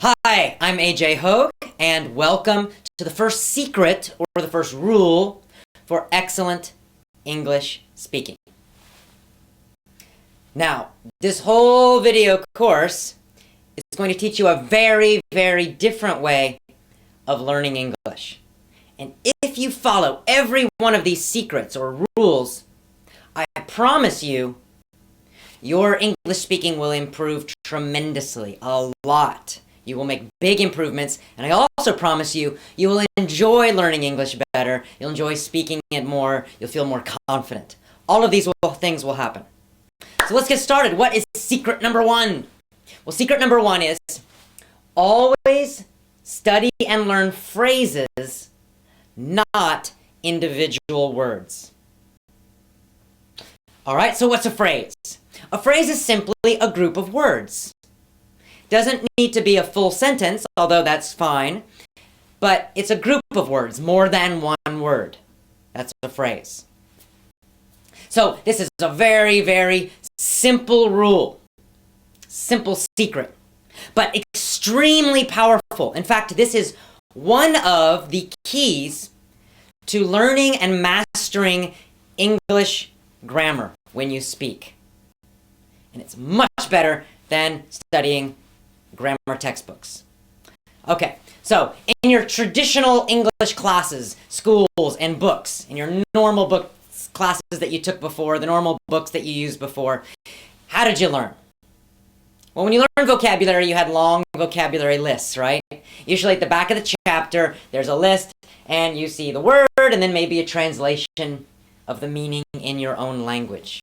Hi, I'm AJ Hogue, and welcome to the first secret, or the first rule, for excellent English speaking. Now, this whole video course is going to teach you a very, very different way of learning English. And if you follow every one of these secrets or rules, I promise you, your English speaking will improve tremendously, a lot. You will make big improvements, and I also promise you, you will enjoy learning English better, you'll enjoy speaking it more, you'll feel more confident. All of these things will happen. So let's get started. What is secret number one? Well, secret number one is always study and learn phrases, not individual words. All right, so what's a phrase? A phrase is simply a group of words. Doesn't need to be a full sentence, although that's fine, but it's a group of words, more than one word. That's a phrase. So this is a very, very simple rule, simple secret, but extremely powerful. In fact, this is one of the keys to learning and mastering English grammar when you speak. And it's much better than studying grammar textbooks. Okay, so in your traditional English classes, schools, and books, in your normal book classes that you took before, the normal books that you used before, how did you learn? Well, when you learned vocabulary, you had long vocabulary lists, right? Usually at the back of the chapter, there's a list, and you see the word, and then maybe a translation of the meaning in your own language.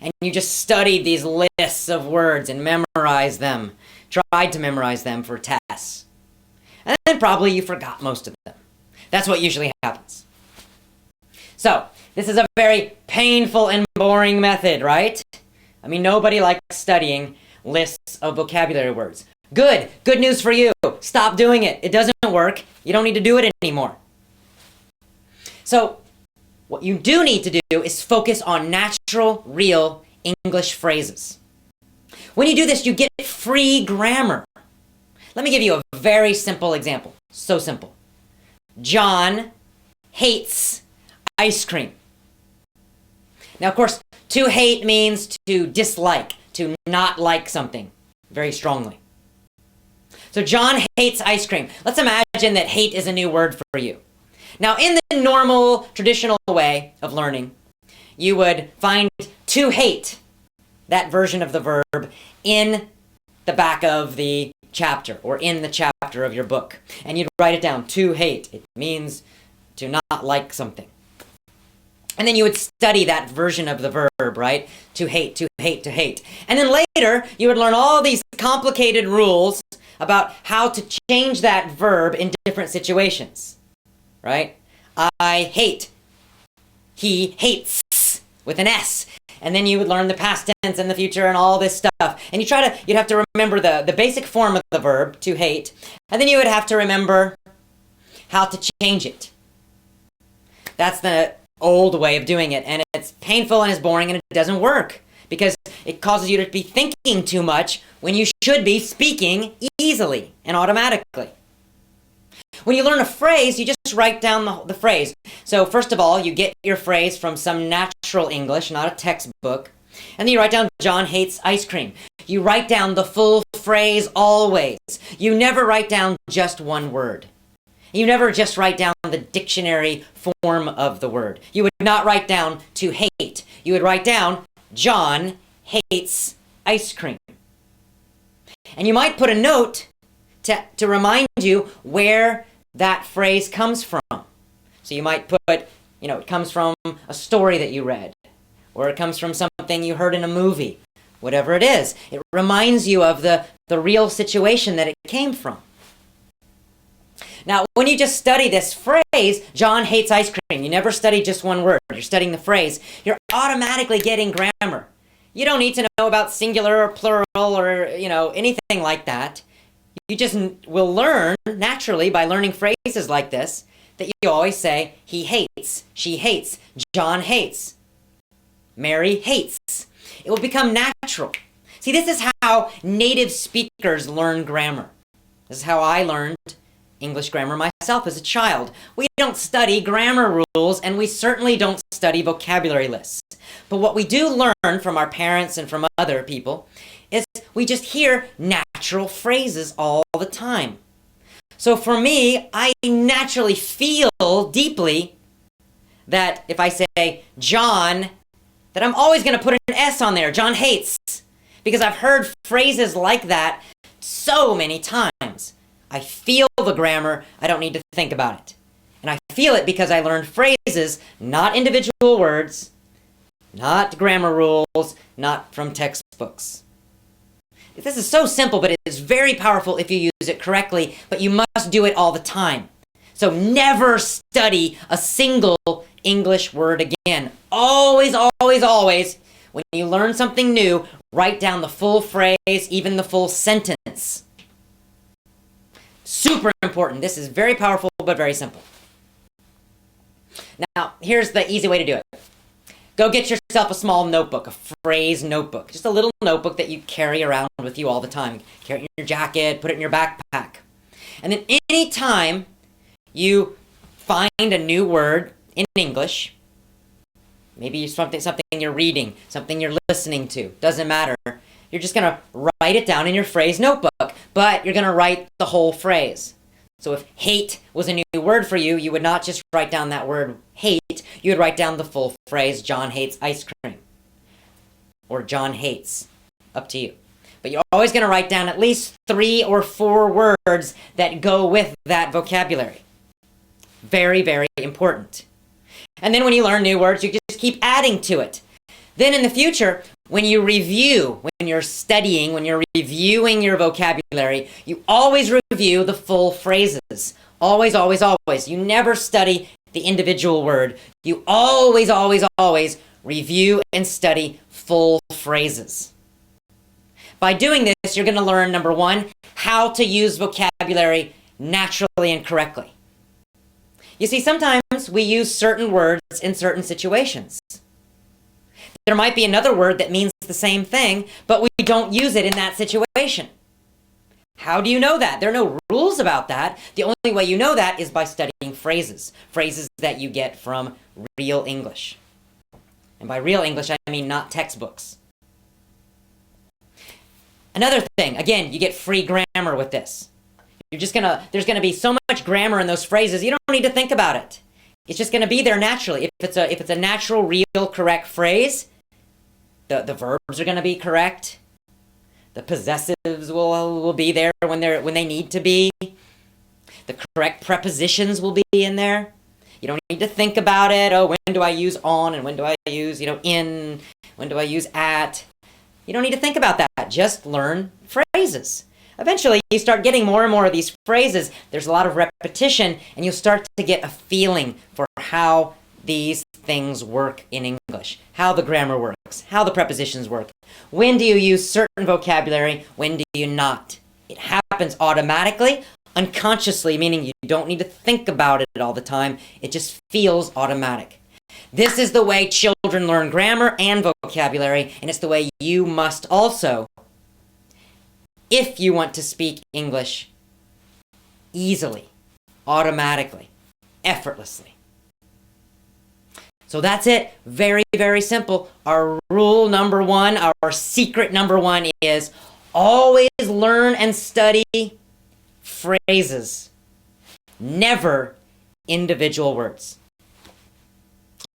And you just studied these lists of words and memorized them, tried to memorize them for tests. And then probably you forgot most of them. That's what usually happens. So, this is a very painful and boring method, right? I mean, nobody likes studying lists of vocabulary words. Good news for you. Stop doing it. It doesn't work. You don't need to do it anymore. So, what you do need to do is focus on natural, real English phrases. When you do this, you get free grammar. Let me give you a very simple example. So simple. John hates ice cream. Now, of course, to hate means to dislike, to not like something very strongly. So John hates ice cream. Let's imagine that hate is a new word for you. Now, in the normal, traditional way of learning, you would find to hate, that version of the verb, in the back of the chapter, or in the chapter of your book. And you'd write it down, to hate. It means to not like something. And then you would study that version of the verb, right? To hate, to hate, to hate. And then later, you would learn all these complicated rules about how to change that verb in different situations. Right? I hate. He hates with an S. And then you would learn the past tense and the future and all this stuff. And you'd have to remember the basic form of the verb, to hate. And then you would have to remember how to change it. That's the old way of doing it. And it's painful and it's boring and it doesn't work. Because it causes you to be thinking too much when you should be speaking easily and automatically. When you learn a phrase, you just write down the phrase. So first of all, you get your phrase from some natural English, not a textbook. And then you write down, John hates ice cream. You write down the full phrase always. You never write down just one word. You never just write down the dictionary form of the word. You would not write down to hate. You would write down, John hates ice cream. And you might put a note to remind you where that phrase comes from. So you might put, it comes from a story that you read, or it comes from something you heard in a movie, whatever it is. It reminds you of the real situation that it came from. Now, when you just study this phrase, John hates ice cream, you never study just one word, you're studying the phrase, you're automatically getting grammar. You don't need to know about singular or plural or, anything like that. You just will learn naturally by learning phrases like this that you always say, he hates, she hates, John hates, Mary hates. It will become natural. See, this is how how native speakers learn grammar. This is how I learned English grammar myself as a child. We don't study grammar rules, and we certainly don't study vocabulary lists. But what we do learn from our parents and from other people is we just hear natural phrases all the time. So for me, I naturally feel deeply that if I say John, that I'm always going to put an S on there, John hates, because I've heard phrases like that so many times. I feel the grammar, I don't need to think about it. And I feel it because I learned phrases, not individual words, not grammar rules, not from textbooks. This is so simple, but it is very powerful if you use it correctly, but you must do it all the time. So never study a single English word again. Always, always, always, when you learn something new, write down the full phrase, even the full sentence. Super important. This is very powerful, but very simple. Now, here's the easy way to do it. Go get yourself a small notebook, a phrase notebook. Just a little notebook that you carry around with you all the time. Carry it in your jacket, put it in your backpack. And then anytime you find a new word in English, maybe something you're reading, something you're listening to, doesn't matter. You're just going to write it down in your phrase notebook, but you're going to write the whole phrase. So if hate was a new word for you, you would not just write down that word hate, you would write down the full phrase, John hates ice cream. Or John hates, up to you. But you're always going to write down at least 3 or 4 words that go with that vocabulary. Very, very important. And then when you learn new words, you just keep adding to it. Then in the future, when you review, when you're studying, when you're reviewing your vocabulary, you always review the full phrases. Always, always, always. You never study the individual word. You always, always, always review and study full phrases. By doing this, you're going to learn, number 1, how to use vocabulary naturally and correctly. You see, sometimes we use certain words in certain situations. There might be another word that means the same thing, but we don't use it in that situation. How do you know that? There are no rules about that. The only way you know that is by studying phrases. Phrases that you get from real English. And by real English, I mean not textbooks. Another thing, again, you get free grammar with this. There's gonna be so much grammar in those phrases, you don't need to think about it. It's just gonna be there naturally. If it's a natural, real, correct phrase, the verbs are gonna be correct. The possessives will be there when they need to be. The correct prepositions will be in there. You don't need to think about it. Oh, when do I use on and when do I use, in? When do I use at? You don't need to think about that. Just learn phrases. Eventually, you start getting more and more of these phrases. There's a lot of repetition, and you'll start to get a feeling for how these things work in English, how the grammar works, how the prepositions work. When do you use certain vocabulary? When do you not? It happens automatically, unconsciously, meaning you don't need to think about it all the time. It just feels automatic. This is the way children learn grammar and vocabulary, and it's the way you must also, if you want to speak English easily, automatically, effortlessly. So that's it. Very, very simple. Our rule number 1, our secret number 1 is always learn and study phrases, never individual words.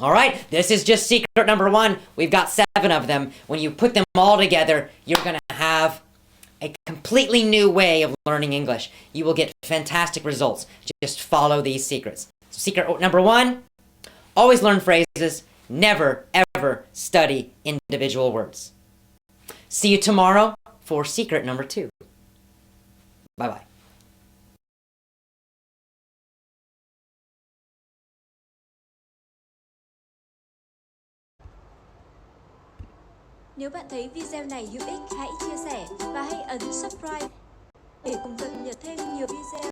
All right, this is just secret number 1. We've got 7 of them. When you put them all together, you're going to have a completely new way of learning English. You will get fantastic results. Just follow these secrets. So secret number 1, always learn phrases, never, ever study individual words. See you tomorrow for secret number 2. Bye-bye. Nếu bạn thấy video này hữu ích, hãy chia sẻ và hãy ấn subscribe để cùng cập nhật thêm nhiều video